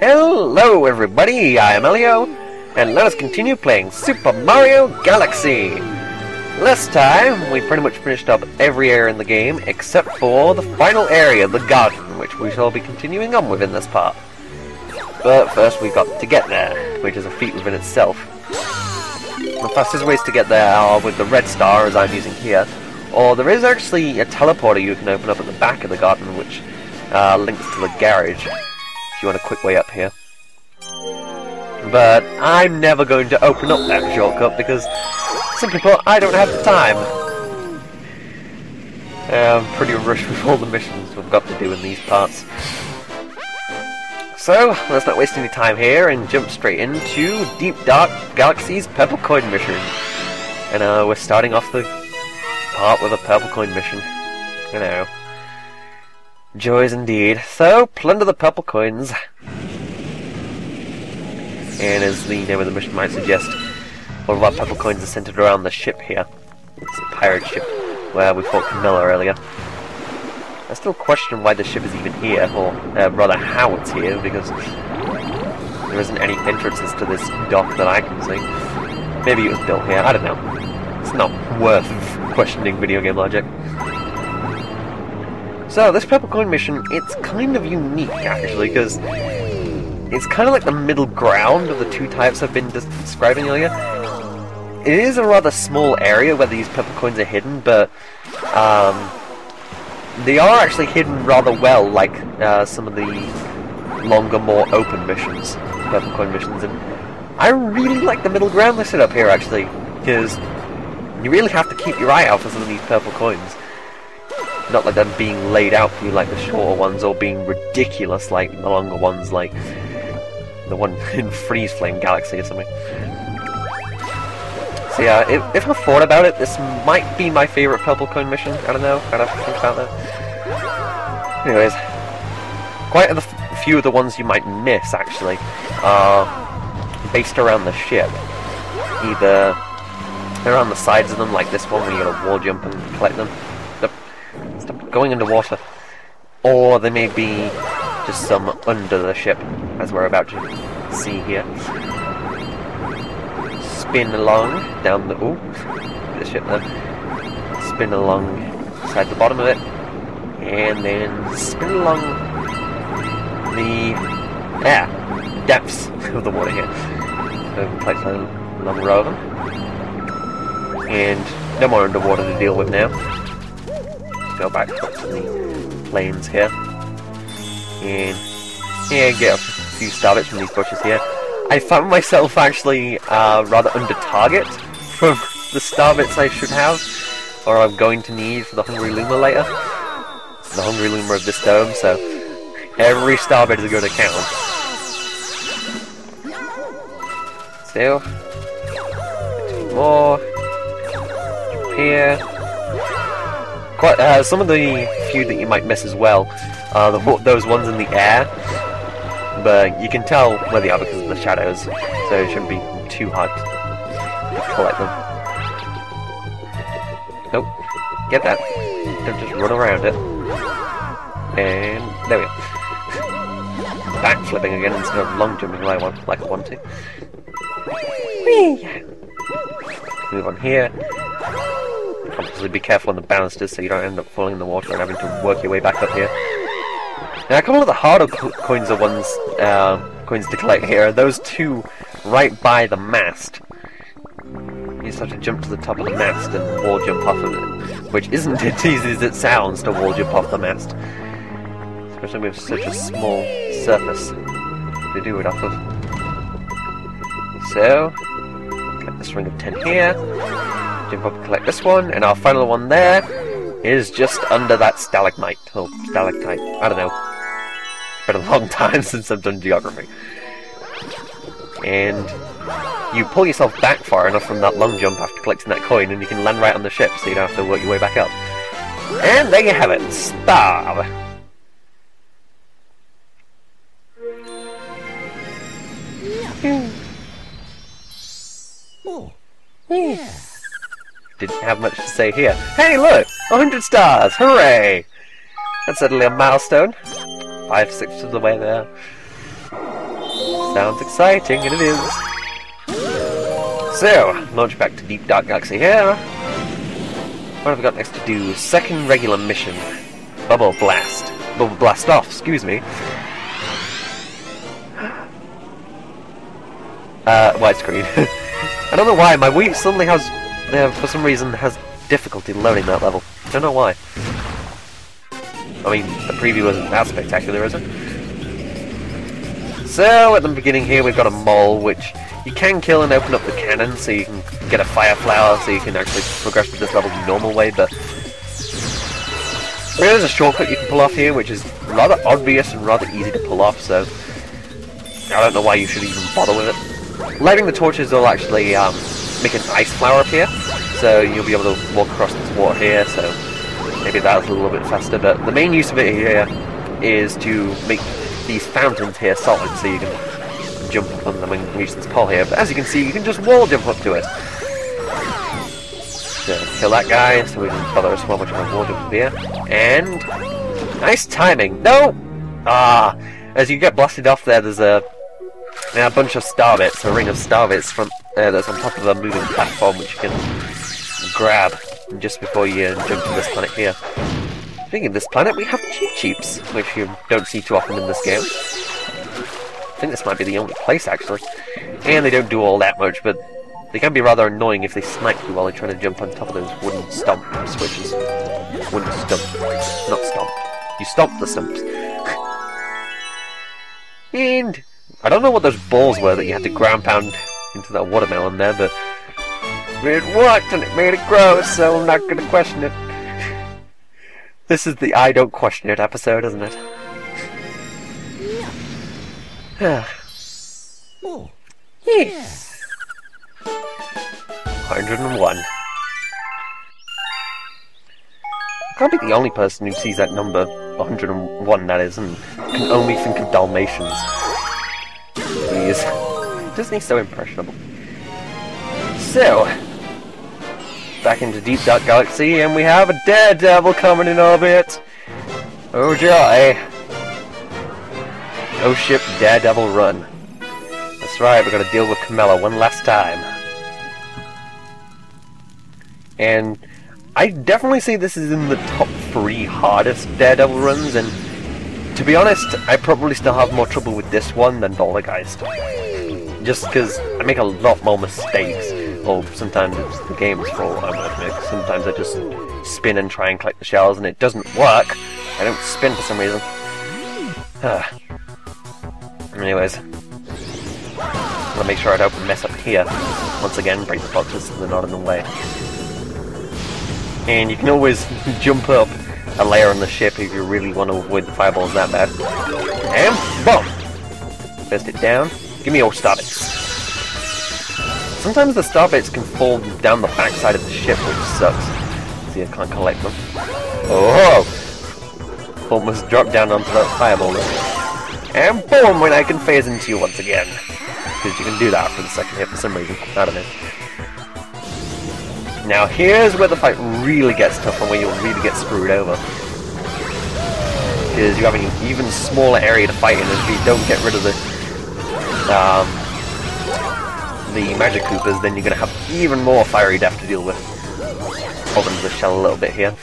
Hello everybody, I am Elio, and let us continue playing Super Mario Galaxy! Last time, we pretty much finished up every area in the game, except for the final area, the garden, which we shall be continuing on with in this part. But first we got to get there, which is a feat within itself. The fastest ways to get there are with the red star, as I'm using here, or there is actually a teleporter you can open up at the back of the garden, which links to the garage, if you want a quick way up here. But I'm never going to open up that shortcut because, simply put, I don't have the time. I'm pretty rushed with all the missions we've got to do in these parts. So, let's not waste any time here and jump straight into Dreadnaught Galaxy's Purple Coin mission. And we're starting off the part with a Purple Coin mission. You know. Joys indeed. So, plunder the purple coins. And as the name of the mission might suggest, all of our purple coins are centered around the ship here. It's a pirate ship where we fought Camilla earlier. I still question why the ship is even here, or rather how it's here, because there isn't any entrances to this dock that I can see. Maybe it was built here, I don't know. It's not worth questioning video game logic. So, this purple coin mission, it's kind of unique, actually, because it's kind of like the middle ground of the two types I've been describing earlier. It is a rather small area where these purple coins are hidden, but they are actually hidden rather well, like some of the longer, more open missions, purple coin missions. And I really like the middle ground they set up here, actually, because you really have to keep your eye out for some of these purple coins. Not like them being laid out for you like the shorter ones, or being ridiculous like the longer ones, like the one in Freeze Flame Galaxy or something. So yeah, if I thought about it, this might be my favourite purple coin mission. I don't know, I'd have to think about that. Anyways, quite a few of the ones you might miss, actually, are based around the ship. Either around the sides of them, like this one, where you gotta wall jump and collect them. Stop going underwater. Or they may be just some under the ship, as we're about to see here. Spin along down the ship there. Spin along inside the bottom of it, and then spin along the depths of the water here. So place a long row of them, and no more underwater to deal with now. Go back up to the plains here, and get a few starbits from these bushes here. I found myself actually rather under target from the starbits I should have, or I'm going to need for the Hungry Luma later. The Hungry Luma of this dome, so every starbit is going to count. So, a few more. Jump here. Quite, some of the few that you might miss as well are those ones in the air, but you can tell where they are because of the shadows, so it shouldn't be too hard to collect them. Nope, get that. Don't just run around it. And there we go. Backflipping again instead of long jumping like I want to. Whee! Move on here. Obviously be careful on the balusters so you don't end up falling in the water and having to work your way back up here. Now a couple of the harder coins are ones, coins to collect here are those two right by the mast. You just have to jump to the top of the mast and wall jump off of it, which isn't as easy as it sounds to wall jump off the mast. Especially with such a small surface to do it off of. So, collect this ring of 10 here. Jump up and collect this one, and our final one there is just under that stalagmite, or stalactite, I don't know. It's been a long time since I've done geography. And you pull yourself back far enough from that long jump after collecting that coin, and you can land right on the ship, so you don't have to work your way back up. And there you have it, Star! Oh, yeah. Didn't have much to say here. Hey, look! 100 stars! Hooray! That's certainly a milestone. 5/6 of the way there. sounds exciting, and it is. So, launch back to Dreadnaught Galaxy here. What have we got next to do? Second regular mission. Bubble Blast. Bubble Blast off, excuse me. Widescreen. I don't know why, my Wii suddenly has, for some reason, has difficulty loading that level. I don't know why. I mean, the preview wasn't that spectacular, is it? So, at the beginning here we've got a mole, which you can kill and open up the cannon, so you can get a fire flower, so you can actually progress with this level the normal way, but there is a shortcut you can pull off here, which is rather obvious and rather easy to pull off, so I don't know why you should even bother with it. Lighting the torches will actually make an ice flower appear, so you'll be able to walk across this water here, so maybe that's a little bit faster, but the main use of it here is to make these fountains here solid, so you can jump up on them and reach this pole here, but as you can see, you can just wall jump up to it. So, kill that guy, so we can bother us so much on a wall jump here, and nice timing! No! As you get blasted off there, there's a bunch of star bits, a ring of star bits from that's on top of a moving platform which you can grab just before you jump to this planet here. Speaking of this planet, we have Cheeps, which you don't see too often in this game. I think this might be the only place actually. And they don't do all that much, but they can be rather annoying if they snipe you while they're trying to jump on top of those wooden stump switches. Wooden stump. Not stomp. You stomp the stumps. And I don't know what those balls were that you had to ground pound into that watermelon there, but it worked and it made it grow, so I'm not going to question it. This is the I don't question it episode, isn't it? Yeah. Oh. Yes. 101. I can't be the only person who sees that number, 101 that is, and can only think of Dalmatians. Please. Disney's so impressionable. So, back into Dreadnaught Galaxy, and we have a Daredevil coming in orbit! Oh joy! Oh ship, Daredevil run. That's right, we're gonna deal with Camilla one last time. And I definitely say this is in the top 3 hardest Daredevil runs, and to be honest, I probably still have more trouble with this one than Dollargeist. Just because I make a lot more mistakes, or sometimes it's the game's fault I might make. Sometimes I just spin and try and collect the shells and it doesn't work. I don't spin for some reason. Anyways, I'm gonna make sure I don't mess up here. Once again, break the boxes so they're not in the way. And you can always jump up a layer on the ship if you really want to avoid the fireballs that bad. And boom! Burst it down. Give me all starbits. Sometimes the starbits can fall down the backside of the ship, which sucks. See, I can't collect them. Oh! Almost dropped down onto that fireball there. And boom! When I can phase into you once again. Because you can do that after the second hit for some reason. I don't know. Now here's where the fight really gets tough and where you'll really get screwed over. Because you have an even smaller area to fight in, and if you don't get rid of the Magic Coopers, then you're going to have even more fiery death to deal with. Hold onto the shell a little bit here.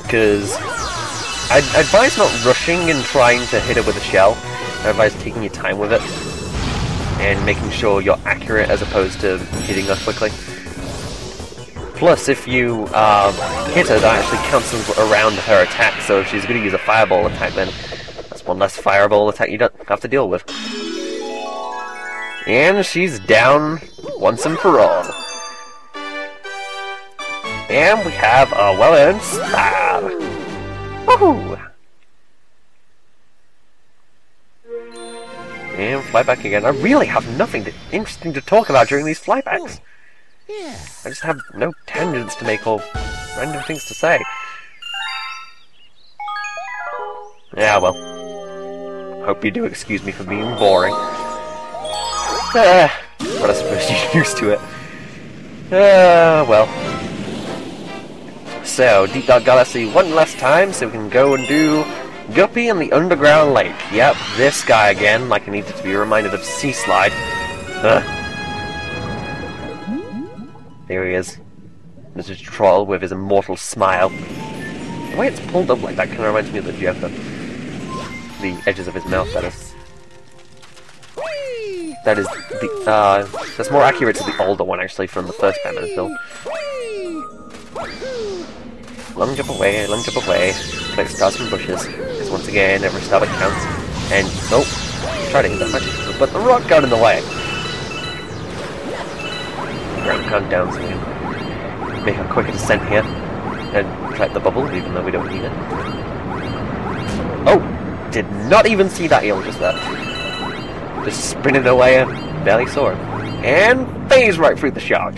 Because I advise not rushing and trying to hit it with a shell. I advise taking your time with it. And making sure you're accurate as opposed to hitting her quickly. Plus, if you hit her, that actually counts around her attack, so if she's going to use a fireball attack, then that's one less fireball attack you don't have to deal with. And she's down once and for all. And we have a well-earned stab. Woohoo! And fly back again. I really have nothing interesting to talk about during these flybacks. Yeah. I just have no tangents to make or random things to say. Yeah, well. Hope you do excuse me for being boring. But I suppose you're used to it. Well. So, Dreadnaught Galaxy one last time, so we can go and do Guppy and the Underground Lake. Yep, this guy again, like I needed to be reminded of Sea Slide. There he is. There's a troll with his immortal smile. The way it's pulled up like that kind of reminds me of the Joker. The edges of his mouth, that is. That is the, that's more accurate to the older one, actually, from the first Batman film. Long jump away, collect stars from bushes. Because once again, every star that counts. And, nope, try to hit that much, but the rock got in the way. Ground countdown, so we can make a quicker descent here. And collect the bubble, even though we don't need it. Oh! Did not even see that eel just there. Just spinning away and barely saw it. And phase right through the shark.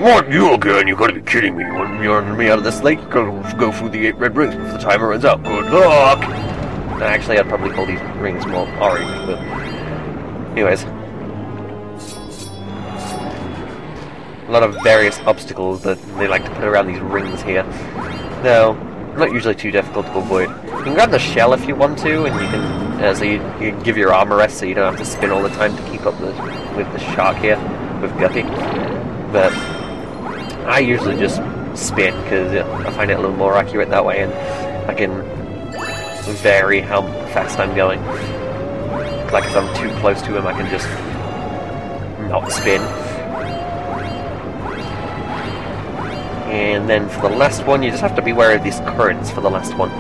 What, you again? You gotta be kidding me. When you're on me out of this lake, go through the 8 red rings before the timer runs out. Good luck! Actually, I'd probably call these rings more orange, but... Anyways. A lot of various obstacles that they like to put around these rings here. Though, not usually too difficult to avoid. You can grab the shell if you want to, and you can, so you can give your armor rest so you don't have to spin all the time to keep up with the shark here, with Guppy. But I usually just spin because I find it a little more accurate that way, and I can vary how fast I'm going. Like if I'm too close to him, I can just not spin. And then for the last one, you just have to be aware of these currents for the last one.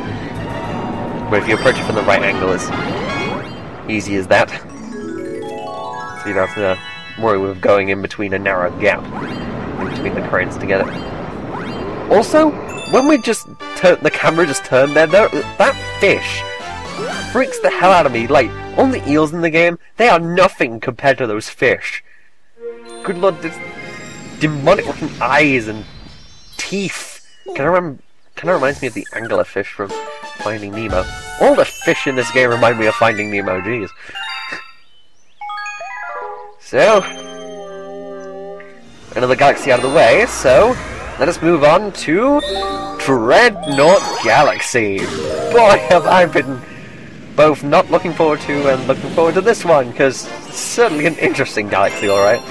But if you approach it from the right angle, it's easy as that. So you don't have to worry with going in between a narrow gap in between the currents to get it. Also, when we just the camera just turned there, that fish freaks the hell out of me. Like, all the eels in the game, they are nothing compared to those fish. Good lord, this demonic looking eyes and teeth. Kind of reminds me of the anglerfish from Finding Nemo. All the fish in this game remind me of Finding Nemo, jeez. So, another galaxy out of the way, so let us move on to Dreadnaught Galaxy. Boy, have I been both not looking forward to and looking forward to this one, because it's certainly an interesting galaxy, alright.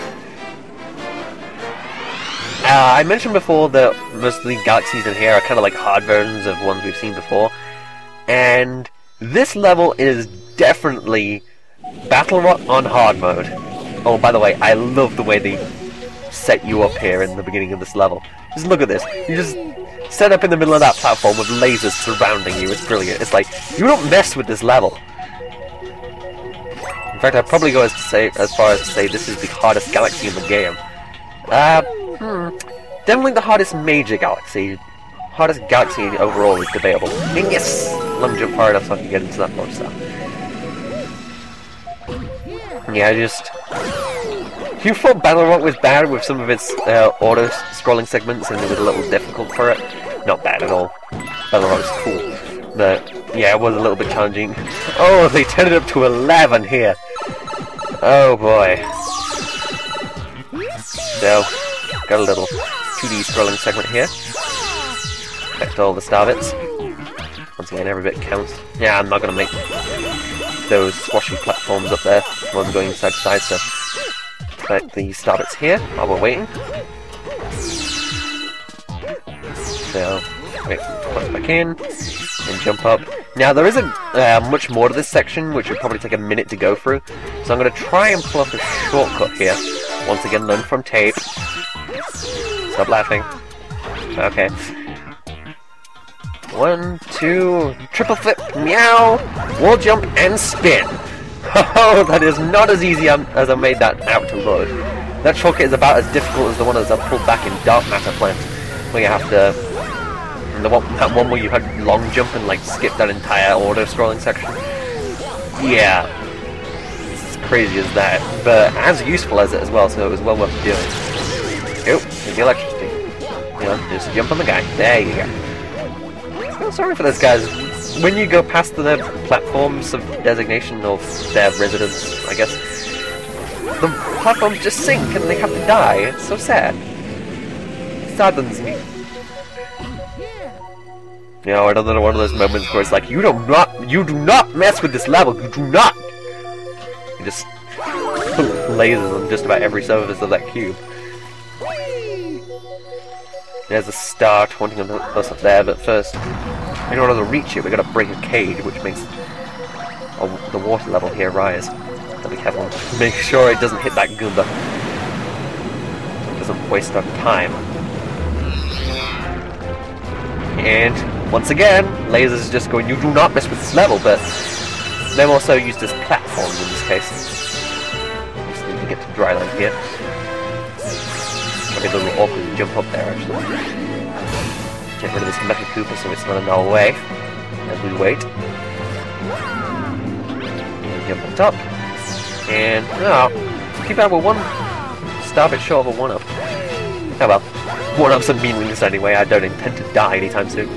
I mentioned before that most of the galaxies in here are kind of like hard versions of ones we've seen before, and this level is definitely Battle Rock on hard mode. Oh, by the way, I love the way they set you up here in the beginning of this level. Just look at this. You just set up in the middle of that platform with lasers surrounding you. It's brilliant. It's like, you don't mess with this level. In fact, I'd probably go as far as to say this is the hardest galaxy in the game. Definitely the hardest major galaxy. Hardest galaxy overall is debatable. And yes! Long jump far enough so I can get into that launch stuff. Yeah, you thought Battle Rock was bad with some of its auto-scrolling segments and it was a little difficult for it. Not bad at all. Battle Rock's cool. But, yeah, it was a little bit challenging. Oh, they turned it up to 11 here. Oh boy. So, got a little 2D scrolling segment here. Collect all the star bits. Once again, every bit counts. Yeah, I'm not going to make those squashy platforms up there while I'm going side to side, so collect the star bits here while we're waiting. So, wait, plug back in, and jump up. Now, there isn't much more to this section, which would probably take a minute to go through, so I'm going to try and pull up a shortcut here. Once again, learn from tape. Stop laughing. Okay. 1, 2, triple flip, meow, wall jump, and spin. Oh, that is not as easy as I made that out to look. That shortcut is about as difficult as the one that I pulled back in Dark Matter Plant, where you have to... that one where you had long jump and like skip that entire auto-scrolling section. Yeah. It's as crazy as that, but as useful as it as well, so it was well worth doing. Oh, there's the electricity. You know, just jump on the guy. There you go. I'm sorry for those guys. When you go past their platforms of designation of their residence, I guess, the platforms just sink and they have to die. It's so sad. It saddens me. You know, another one of those moments where it's like, you do not mess with this level, you do not! You just lasers on just about every surface of that cube. There's a star taunting us up there, but first, in order to reach it, we gotta break a cage, which makes the water level here rise. Gotta be careful to make sure it doesn't hit that Goomba. It doesn't waste our time. And once again, lasers just going, you do not mess with this level, but they're also used as platforms in this case. Just need to get to dry land here. Might be a little awkward to jump up there actually. Get rid of this metal Koopa so it's not in our way as we wait. And jump on top. And keep out with one star bit short of a 1-up. Oh well. 1-ups are meaningless anyway, I don't intend to die anytime soon.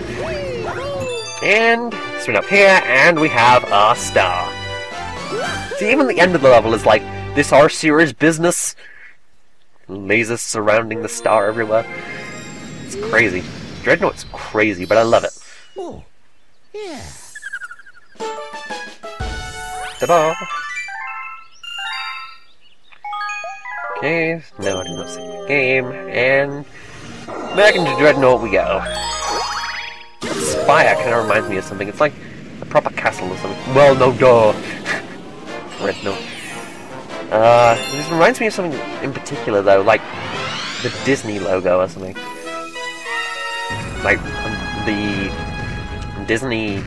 And swing up here, and we have our star. See, even the end of the level is like, this our serious business? Lasers surrounding the star everywhere. It's crazy. Dreadnaught's crazy, but I love it. Oh, yeah. Ta-da! Okay, now I do not save the game, and back into Dreadnought we go. That spire kind of reminds me of something. It's like a proper castle or something. Well, no, duh. Dreadnought. This reminds me of something in particular though, like the Disney logo or something. Like the Disney,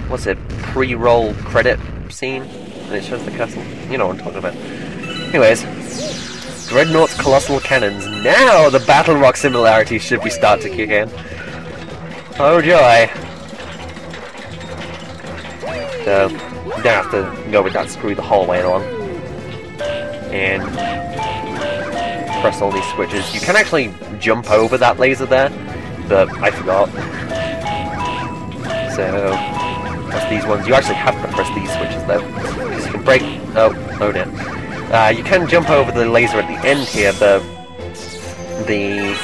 what's it, pre-roll credit scene, and it shows the castle. You know what I'm talking about. Anyways, Dreadnaught's Colossal Cannons. Now the Battle Rock similarities should be start to kick in. Oh joy! So, you don't have to go with that screw the whole way along. And press all these switches. You can actually jump over that laser there, but I forgot. So, press these ones. You actually have to press these switches though, because you can break. Oh dear. You can jump over the laser at the end here, but the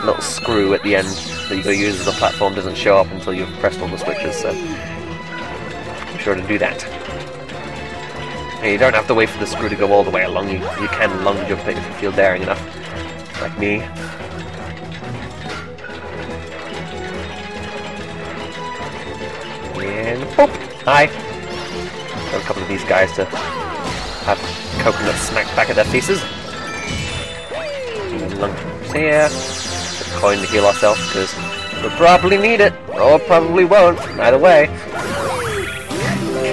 little screw at the end that you go use as a platform doesn't show up until you've pressed all the switches. So, be sure to do that. And you don't have to wait for the screw to go all the way along, you can long jump it if you feel daring enough. Like me. And boop! Hi! Got a couple of these guys to have coconut smacked back at their faces. And long jumps here. Get a coin to heal ourselves, because we'll probably need it, or probably won't, either way.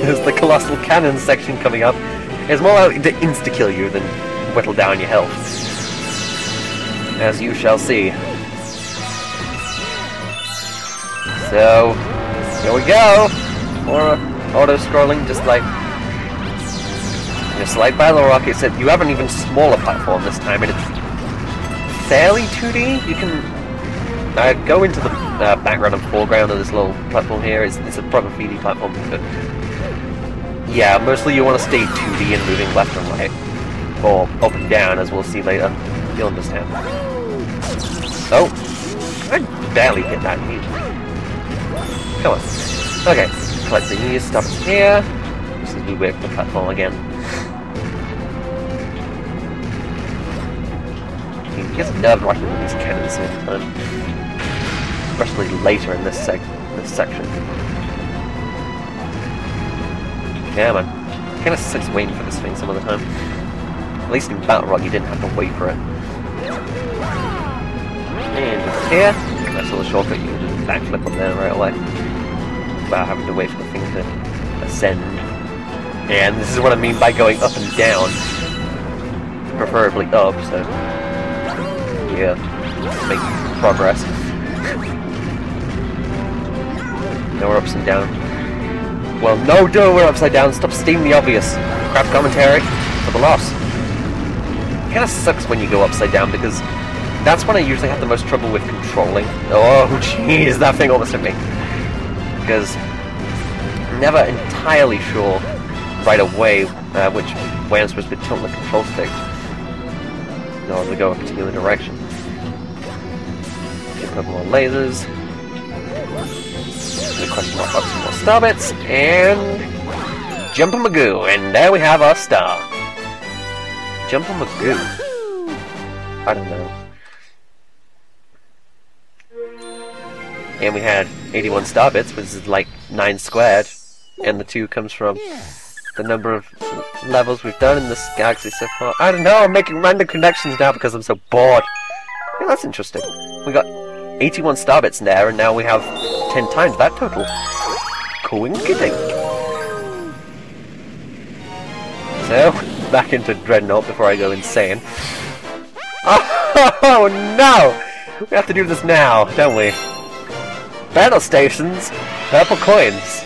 There's the Colossal Cannons section coming up. It's more likely to insta-kill you than whittle down your health. As you shall see. So, here we go! More auto-scrolling, just like Battle Rock, except you have an even smaller platform this time, and it's fairly 2D. You can go into the background and foreground of this little platform here. It's a proper 3D platform, but yeah, mostly you want to stay 2D and moving left and right, or up and down, as we'll see later. You'll understand. Oh, I barely hit that. Come on. Okay, collect these, stop here. Just as we wait for the platform again. It gets nerve-wracking with these cannons sometimes, especially later in this section. Yeah, man. Kind of sucks waiting for this thing some of the time. At least in Battle Rock, you didn't have to wait for it. And just here, that's all the shortcut. You can just backflip on there right away, without having to wait for the thing to ascend. And this is what I mean by going up and down, preferably up. So yeah, make progress. Now we're ups and down. Well, no, duh, we're upside down. Stop stating the obvious. Crap commentary for the loss. It kinda sucks when you go upside down, because that's when I usually have the most trouble with controlling. Oh, jeez, that thing almost hit me. Because I'm never entirely sure right away which way I'm supposed to tilt the control stick in order to go a particular direction. Get a couple more lasers. Question mark up some more star bits, and Jump-a-magoo, and there we have our star. Jump-a-magoo. I don't know. And we had 81 star bits, which is like 9 squared, and the 2 comes from the number of levels we've done in this galaxy so far. I don't know, I'm making random connections now because I'm so bored. Yeah, that's interesting. We got 81 star bits in there, and now we have 10 times that total. Coinkydink. So, back into Dreadnought before I go insane. Oh no! We have to do this now, don't we? Battle stations, purple coins.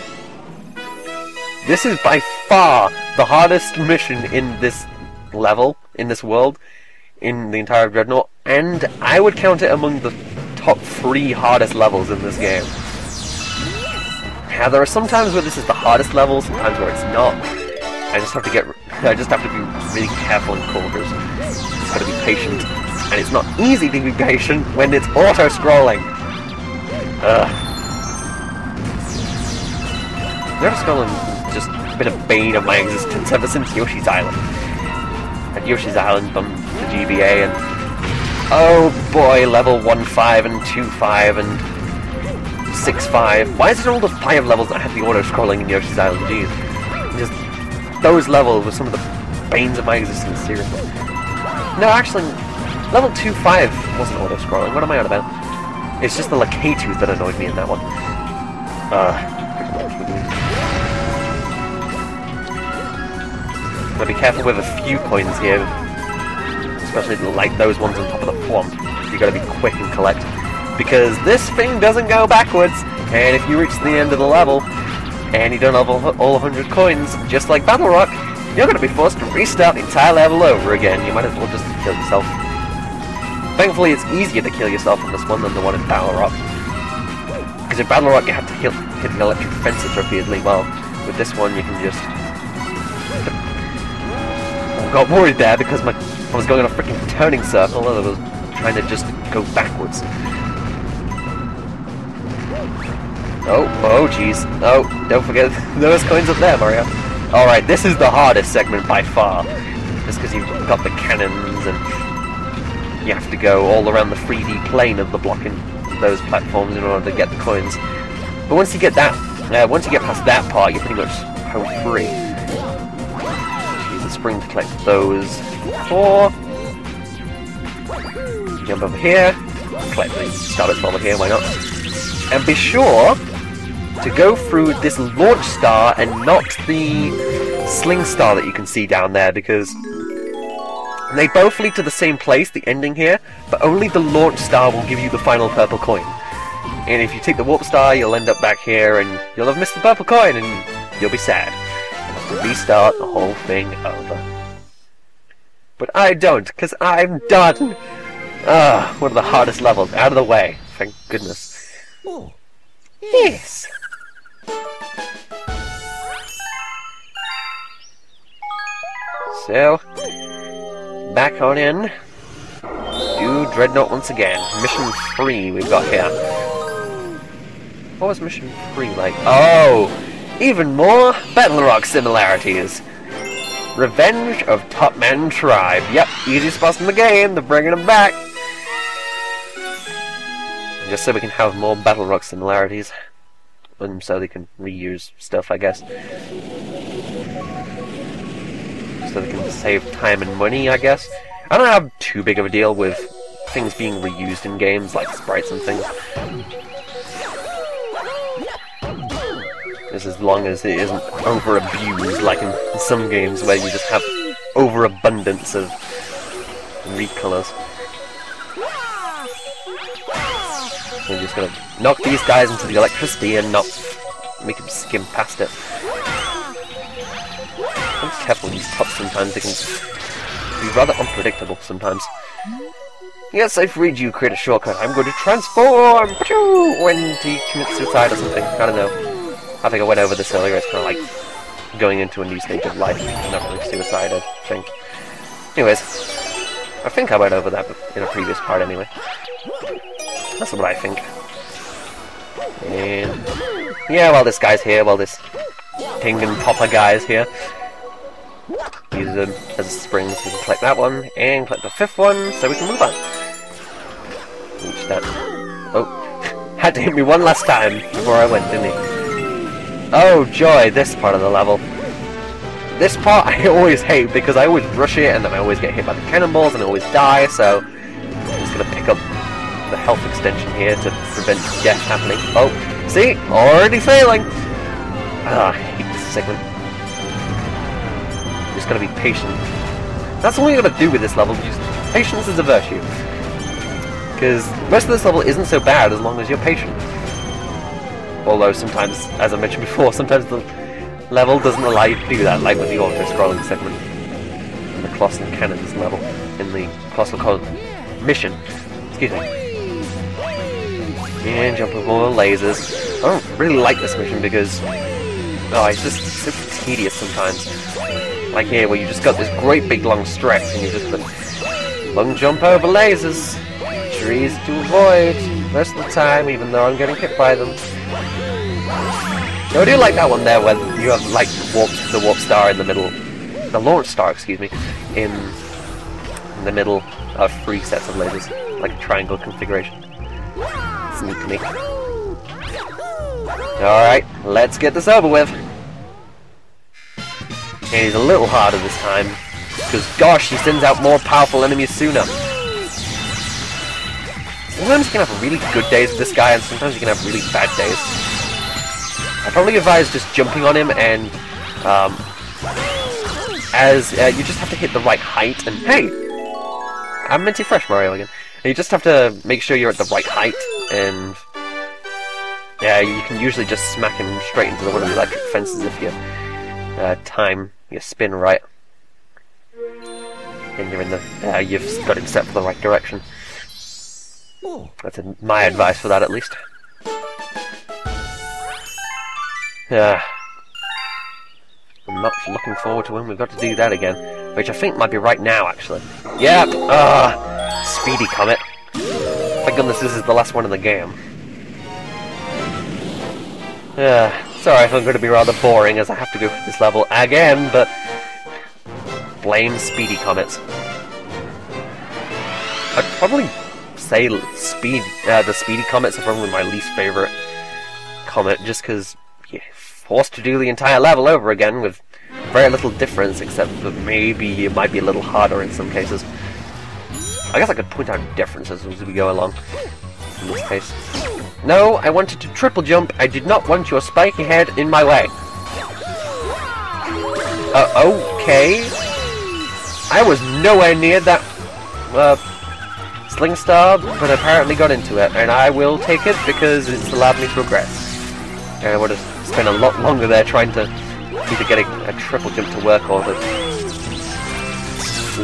This is by far the hardest mission in this level, in this world, in the entire Dreadnought, and I would count it among the top 3 hardest levels in this game. Now, there are some times where this is the hardest level, sometimes where it's not. I just have to be really careful in corners. Just gotta be patient, and it's not easy to be patient when it's auto-scrolling. Auto-scrolling has just been a bane of my existence ever since Yoshi's Island. At Yoshi's Island on the GBA, and oh boy, level 1.5 and 2.5 and 6.5. Why is it all the 5 levels that have the auto-scrolling in Yoshi's Island? Jeez. Just those levels were some of the banes of my existence, seriously. No, actually, level 2.5 wasn't auto-scrolling. What am I on about? It's just the Lakay-tooth that annoyed me in that one. Gotta be careful with a few coins here. Especially like those ones on top of the swamp. You gotta be quick and collect. Because this thing doesn't go backwards, and if you reach the end of the level, and you don't have all 100 coins, just like Battle Rock, you're going to be forced to restart the entire level over again. You might as well just kill yourself. Thankfully, it's easier to kill yourself in this one than the one in Battle Rock. Because in Battle Rock, you have to hit the electric fences repeatedly, while with this one, you can just... I got worried there because I was going on a freaking turning circle, and I was trying to just go backwards. Oh jeez. Oh, don't forget those coins up there, Mario. Alright, this is the hardest segment by far. Just because you've got the cannons and you have to go all around the 3D plane of the blocking those platforms in order to get the coins. But once you get once you get past that part, you're pretty much home free. Use the spring to collect those 4. Jump over here. Collect the starbits over here, why not? And be sure to go through this launch star and not the sling star that you can see down there, because they both lead to the same place, the ending here, but only the launch star will give you the final purple coin. And if you take the warp star, you'll end up back here and you'll have missed the purple coin and you'll be sad. You'll have to restart the whole thing over. But I don't, because I'm done! One of the hardest levels, out of the way, thank goodness. Oh, Yes! So, back on in. Do Dreadnought once again. Mission 3 we've got here. What was Mission 3 like? Oh! Even more Battle Rock similarities! Revenge of Top Man Tribe. Yep, easiest boss in the game, they're bringing them back! Just so we can have more Battle Rock similarities. And so they can reuse stuff, I guess. So they can save time and money, I guess. I don't have too big of a deal with things being reused in games, like sprites and things. Just as long as it isn't over-abused, like in some games where you just have overabundance of recolors. We're just gonna knock these guys into the electricity and not make them skim past it. I'm careful with these tops sometimes, they can be rather unpredictable sometimes. Yes, I've freed you, create a shortcut. I'm going to transform! When he commits suicide or something. I don't know. I think I went over this earlier, it's kind of like going into a new stage of life. Not really suicide, I think. Anyways, I think I went over that in a previous part anyway. That's what I think. And yeah, while this guy's here, while this ping and popper guy is here, use them as springs. We can collect that one and collect the 5th one, so we can move on. Reach that. Oh, had to hit me one last time before I went, didn't he? Oh joy, this part of the level. This part I always hate because I always rush it and then I always get hit by the cannonballs and I always die, so I'm just gonna pick up the health extension here to prevent death happening. Oh, see? Already failing! Ah, I hate this segment. Just gotta be patient. That's all you gotta do with this level, just patience is a virtue. Because most of this level isn't so bad as long as you're patient. Although sometimes, as I mentioned before, sometimes the level doesn't allow you to do that, like with the auto-scrolling segment in the Colossal Cannons level, in the Colossal mission. Excuse me. And jump with more lasers. I don't really like this mission because it's just so tedious sometimes. Like here, where you just got this great big long stretch and you just got long jump over lasers. Trees to avoid most of the time, even though I'm getting hit by them. No, I do like that one there where you have like the warp star in the middle, the launch star, excuse me, in the middle of 3 sets of lasers, like a triangle configuration. It's neat to me. Alright, let's get this over with. And he's a little harder this time, because gosh, he sends out more powerful enemies sooner. Sometimes you can have really good days with this guy, and sometimes you can have really bad days. I probably advise just jumping on him, and you just have to hit the right height. And hey, I'm Minty Fresh Mario again. And you just have to make sure you're at the right height, and yeah, you can usually just smack him straight into one of the electric fences if you time your spin right, and you're in the you've got him set for the right direction. That's my advice for that, at least. Yeah. I'm not looking forward to when we've got to do that again, which I think might be right now, actually. Yep! Speedy Comet. Thank goodness this is the last one in the game. Sorry if I'm going to be rather boring, as I have to go through this level again, but blame Speedy Comets. I'd probably say the Speedy Comets are probably my least favourite comet, just because you're forced to do the entire level over again with very little difference, except that maybe it might be a little harder in some cases. I guess I could point out differences as we go along, in this case. No, I wanted to triple jump. I did not want your spiky head in my way. Okay. I was nowhere near that Sling Star, but apparently got into it, and I will take it because it's allowed me to progress. And I would have spent a lot longer there trying to either get a triple jump to work or to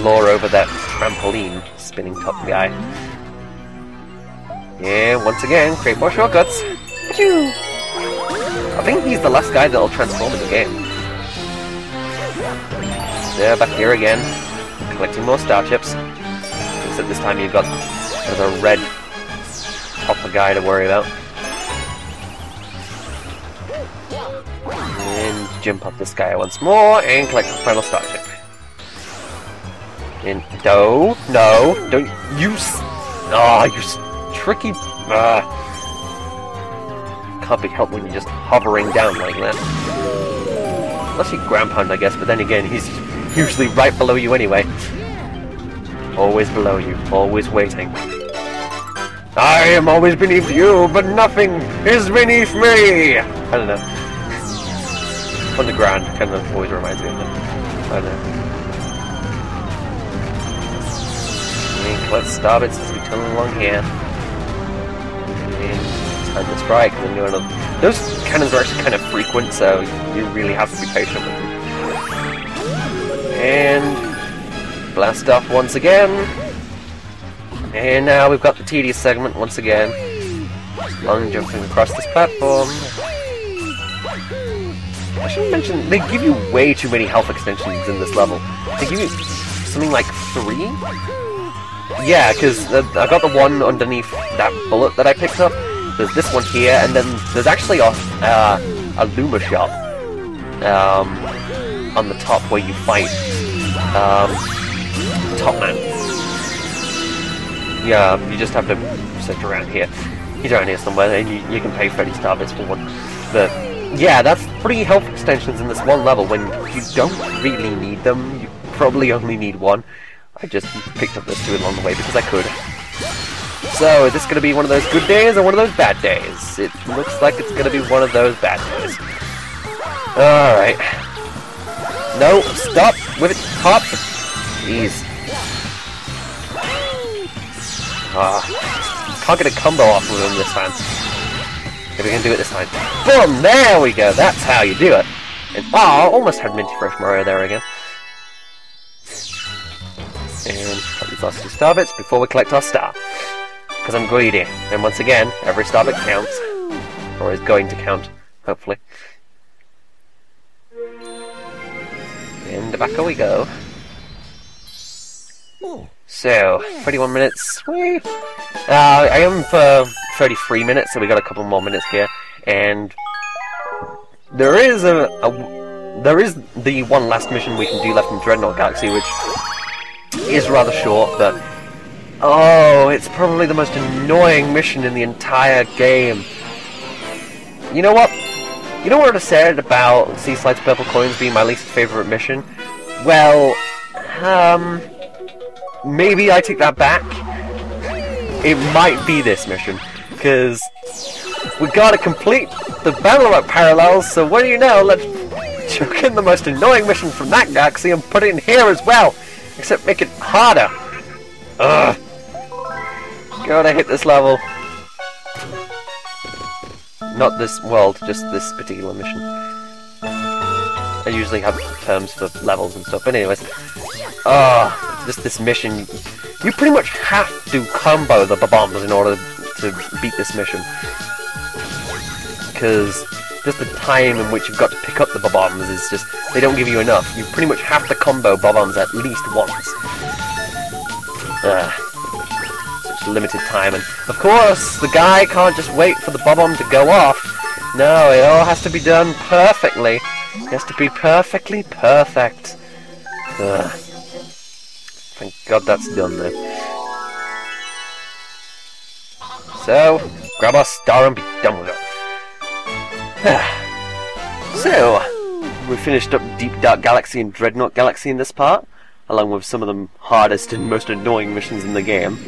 lure over that trampoline spinning top guy. Yeah, once again, create more shortcuts. I think he's the last guy that'll transform in the game. Yeah, back here again, collecting more star chips. Except this time you've got another red hopper guy to worry about. And jump up this guy once more and collect the final star chip. And no, don't use. Tricky. Can't be helped when you're just hovering down like that. Unless you ground pound, I guess, but then again, he's usually right below you anyway. Always below you, always waiting. I am always beneath you, but nothing is beneath me! I don't know. Underground kind of always reminds me of that. I don't know. Let's stop it since we tunnel along here. And time to strike, and then you're those cannons are actually kind of frequent, so you really have to be patient with them. And blast off once again. And now we've got the tedious segment once again. Long jumping across this platform. I should mention, they give you way too many health extensions in this level. They give you something like 3? Yeah, because I got the one underneath that bullet that I picked up, There's this one here, and then there's actually a Luma shop on the top where you fight Top Man. Yeah, you just have to search around here. He's around here somewhere, and you can pay 30 starbits for one. But yeah, that's 3 health extensions in this one level when you don't really need them. You probably only need 1. I just picked up those 2 along the way because I could. So, is this going to be one of those good days or one of those bad days? It looks like it's going to be one of those bad days. Alright. No, stop with it. Hop. Jeez. Can't get a combo off with him this time. Maybe we can do it this time. Boom! There we go! That's how you do it! And, almost had Minty Fresh Mario there again. And cut these last 2 starbits before we collect our star. Because I'm greedy. And once again, every starbit counts. Or is going to count, hopefully. And back we go. So, 31 minutes. Whee! I am for 33 minutes, so we got a couple more minutes here. And there is there is the one last mission we can do left in Dreadnaught Galaxy, which is rather short, but oh, it's probably the most annoying mission in the entire game. You know what? You know what I said about Sea Slide's Purple Coins being my least favorite mission? Well, maybe I take that back. It might be this mission, because we gotta complete the Battle Rock parallels, so what do you know, let's chuck in the most annoying mission from that galaxy and put it in here as well, except make it harder. Ugh. Gotta hit this level. Not this world, just this particular mission. I usually have terms for levels and stuff, but anyways. Just this mission. You pretty much have to combo the bombs in order to beat this mission. Because just the time in which you've got to pick up the bombs is just, they don't give you enough. You pretty much have to combo bombs at least once. Such limited time, and of course, the guy can't just wait for the bomb to go off. No, it all has to be done perfectly. It has to be perfectly perfect. Thank God that's done then. So, grab our star and be done with it. So, we finished up Deep Dark Galaxy and Dreadnought Galaxy in this part, along with some of the hardest and most annoying missions in the game.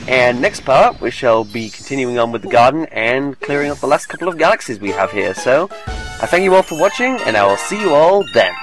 And next part, we shall be continuing on with the garden and clearing up the last couple of galaxies we have here. So, I thank you all for watching, and I will see you all then.